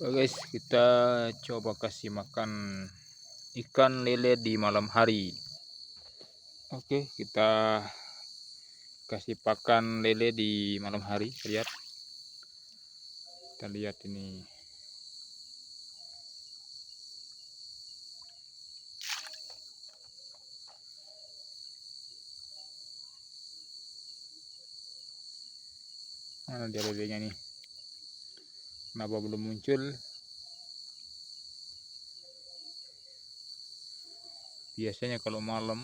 Oke guys, kita coba kasih makan ikan lele di malam hari. Oke, kita kasih pakan lele di malam hari. Kita lihat ini. Mana dia lelenya nih? Kenapa belum muncul? Biasanya kalau malam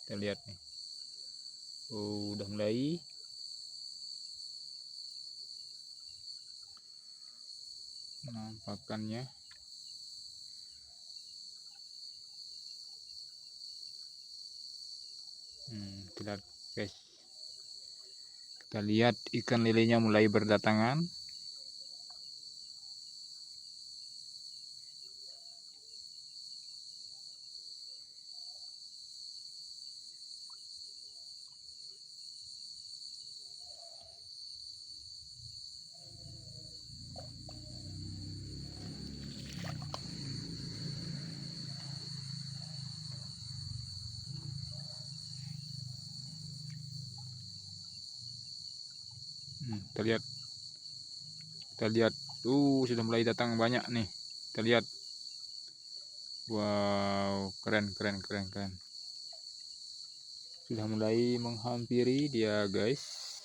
kita lihat nih. Oh, udah mulai. Penampakannya. Kita guys. Kita lihat ikan lelenya mulai berdatangan. Kita lihat, sudah mulai datang banyak nih. Kita lihat, wow, keren. Sudah mulai menghampiri dia guys.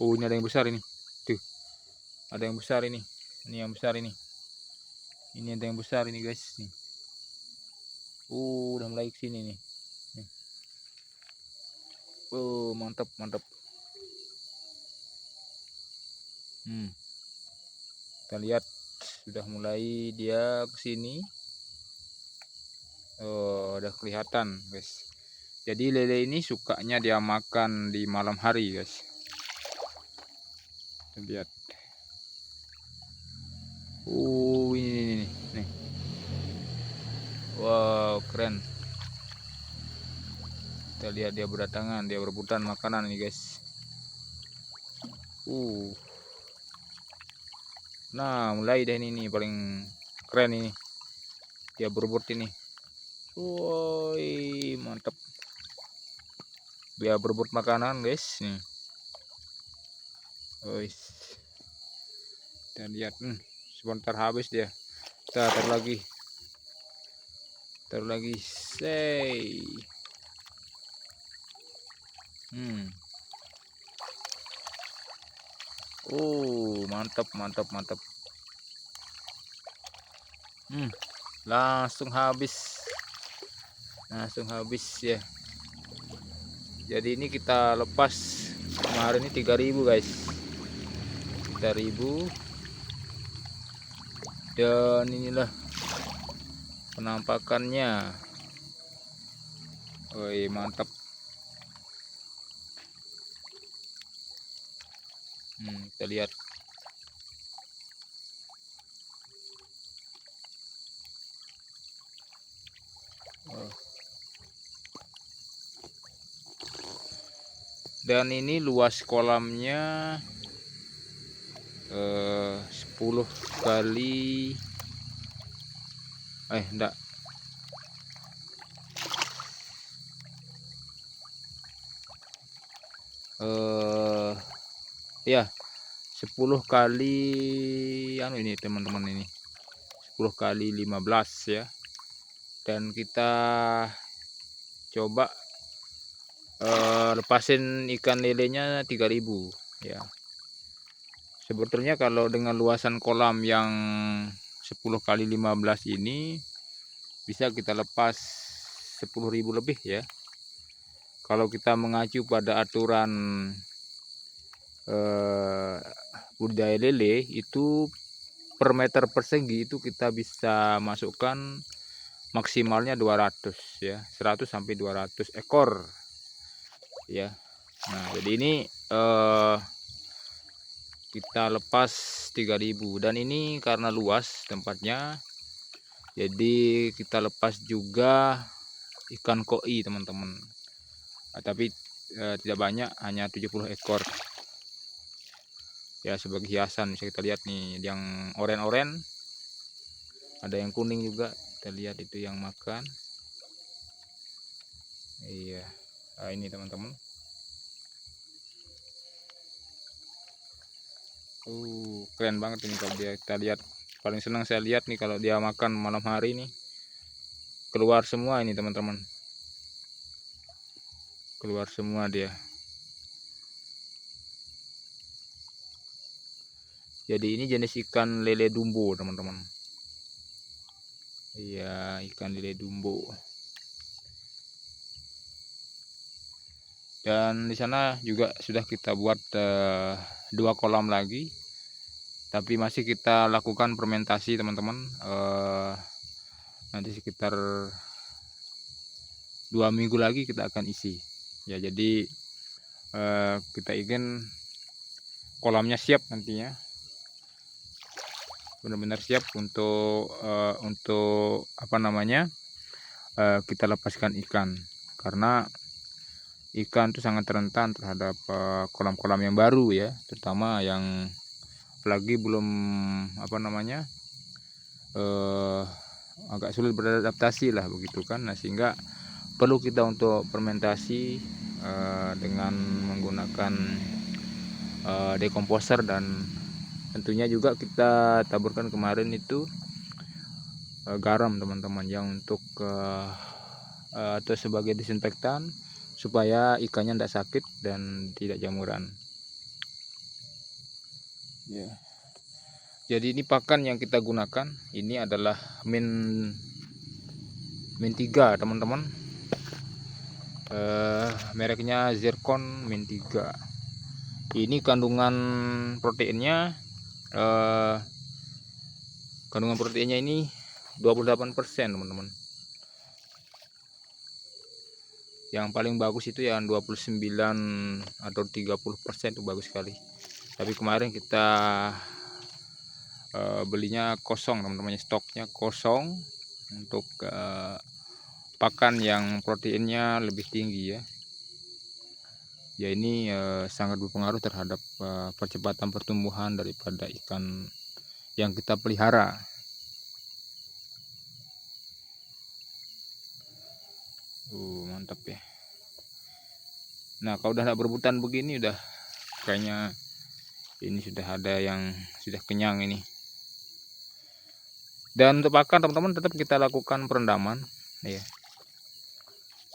Oh, ini ada yang besar ini. Tuh, ada yang besar ini. Ini yang besar ini. Ini ada yang besar ini guys. Nih. Udah mulai kesini nih. Oh, mantap. Kita lihat sudah mulai dia kesini. Oh, udah kelihatan guys. Jadi lele ini sukanya dia makan di malam hari guys. Kita lihat. Ini nih. Wow, keren. Kita lihat dia berdatangan, dia berebutan makanan ini guys. Nah, mulai deh ini paling keren ini. Dia berebut ini. Woi, mantap. Dia berebut makanan guys nih. Kita lihat, sebentar habis dia. Taruh lagi, say. Mantap. Langsung habis ya. Jadi ini kita lepas kemarin ini 3.000 guys. 3.000. Dan inilah penampakannya. Woi, mantap. Kita lihat. Dan ini luas kolamnya 10 kali enggak, ya 10 kali ini teman-teman, ini 10 kali 15 ya. Dan kita coba lepasin ikan lelenya 3.000 ya. Sebetulnya kalau dengan luasan kolam yang 10 kali 15 ini bisa kita lepas 10.000 lebih ya. Kalau kita mengacu pada aturan budidaya lele itu per meter persegi itu kita bisa masukkan maksimalnya 200 ya, 100 sampai 200 ekor ya. Nah, jadi ini kita lepas 3.000 dan ini karena luas tempatnya, jadi kita lepas juga ikan koi teman-teman. Tapi tidak banyak, hanya 70 ekor. ya sebagai hiasan. Bisa kita lihat nih yang oren-oren, ada yang kuning juga, kita lihat itu yang makan. Iya, nah, ini teman-teman, keren banget ini kalau dia kita lihat. Paling senang saya lihat nih kalau dia makan malam hari nih, keluar semua ini teman-teman, keluar semua dia. Jadi ini jenis ikan lele dumbo teman-teman. Iya, ikan lele dumbo. Dan di sana juga sudah kita buat 2 kolam lagi, tapi masih kita lakukan fermentasi teman-teman. Nanti sekitar 2 minggu lagi kita akan isi ya. Jadi kita ingin kolamnya siap nantinya, benar-benar siap untuk apa namanya, kita lepaskan ikan, karena ikan itu sangat rentan terhadap kolam-kolam yang baru ya, terutama yang apalagi belum apa namanya, agak sulit beradaptasi lah begitu kan. Nah, sehingga perlu kita untuk fermentasi dengan menggunakan dekomposer, dan tentunya juga kita taburkan kemarin itu garam teman-teman, yang untuk atau sebagai disinfektan supaya ikannya tidak sakit dan tidak jamuran ya. Jadi ini pakan yang kita gunakan ini adalah min 3 teman-teman, mereknya Zircon min 3. Ini kandungan proteinnya ini 28% teman-teman. Yang paling bagus itu yang 29 atau 30% itu bagus sekali. Tapi kemarin kita belinya kosong teman-teman, stoknya kosong untuk pakan yang proteinnya lebih tinggi ya. Ya ini sangat berpengaruh terhadap percepatan pertumbuhan daripada ikan yang kita pelihara. Mantap ya. Nah, kalau udah tidak berebutan begini, udah kayaknya ini sudah ada yang sudah kenyang ini. Dan untuk pakan teman-teman tetap kita lakukan perendaman ya,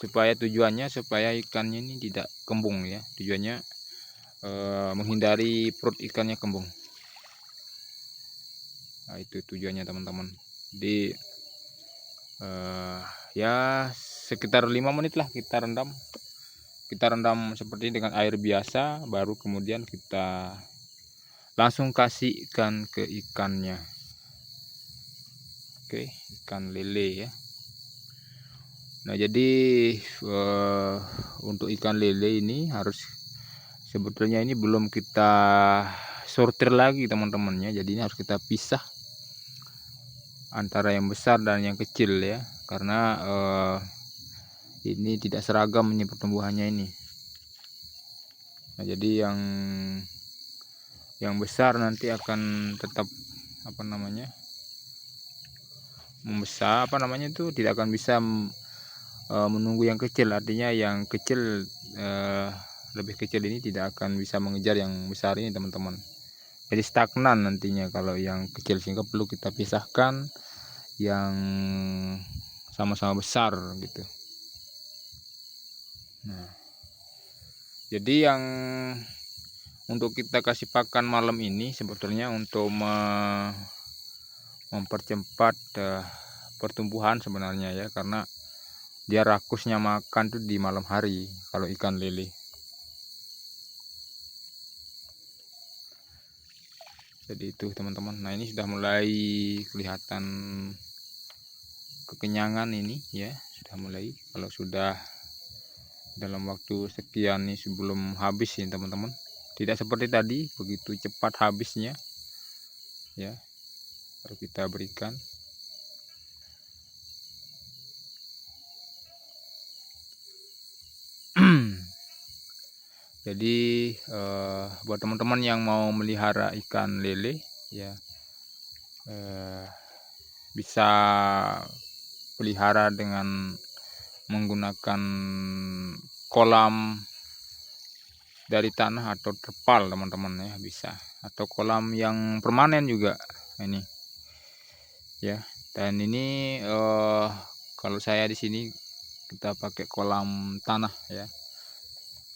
supaya tujuannya supaya ikannya ini tidak kembung ya. Tujuannya menghindari perut ikannya kembung. Nah, itu tujuannya teman-teman. Jadi ya sekitar 5 menit lah kita rendam. Kita rendam seperti ini dengan air biasa, baru kemudian kita langsung kasihkan ke ikannya. Oke, ikan lele ya. Nah, jadi untuk ikan lele ini harus, sebetulnya ini belum kita sortir lagi teman-temannya. Jadi ini harus kita pisah antara yang besar dan yang kecil ya, karena ini tidak seragam ini pertumbuhannya ini. Nah, jadi yang besar nanti akan tetap apa namanya, membesar, apa namanya itu, tidak akan bisa menunggu yang kecil. Artinya yang kecil lebih kecil ini tidak akan bisa mengejar yang besar ini teman-teman. Jadi stagnan nantinya kalau yang kecil, sehingga perlu kita pisahkan yang sama-sama besar gitu. Nah, jadi yang untuk kita kasih pakan malam ini sebetulnya untuk mempercepat pertumbuhan sebenarnya ya, karena dia rakusnya makan tuh di malam hari kalau ikan lele. Jadi itu teman-teman. Nah, ini sudah mulai kelihatan kekenyangan ini ya, sudah mulai. Kalau sudah dalam waktu sekian nih sebelum habis ini teman-teman, tidak seperti tadi begitu cepat habisnya ya kalau kita berikan. Jadi buat teman-teman yang mau melihara ikan lele ya, bisa pelihara dengan menggunakan kolam dari tanah atau terpal teman-teman ya, bisa, atau kolam yang permanen juga ini ya. Dan ini kalau saya di sini kita pakai kolam tanah ya,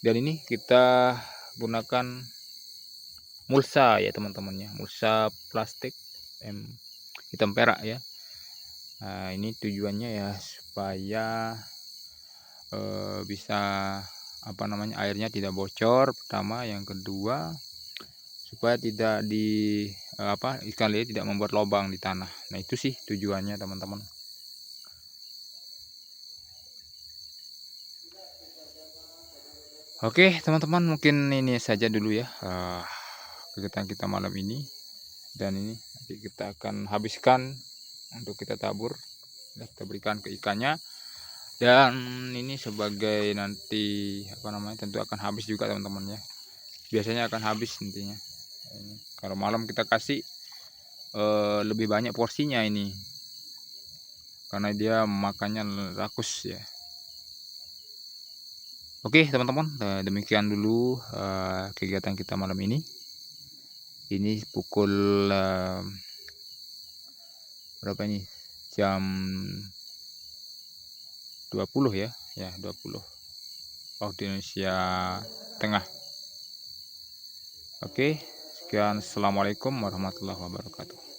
dan ini kita gunakan mulsa ya teman-teman ya, mulsa plastik hitam perak ya. Nah, ini tujuannya ya supaya bisa apa namanya, airnya tidak bocor pertama, yang kedua supaya tidak ikan lele tidak membuat lubang di tanah. Nah, itu sih tujuannya teman-teman. Oke teman-teman, mungkin ini saja dulu ya kegiatan kita malam ini, dan ini nanti kita akan habiskan untuk kita tabur ya, kita berikan ke ikannya. Dan ini sebagai nanti apa namanya, tentu akan habis juga teman-teman ya, biasanya akan habis nantinya. Ini kalau malam kita kasih lebih banyak porsinya ini, karena dia makannya rakus ya. Oke teman-teman, demikian dulu kegiatan kita malam ini. Ini pukul berapa ini, jam 20 ya, 20 waktu Indonesia Tengah. Oke, sekian, assalamualaikum warahmatullahi wabarakatuh.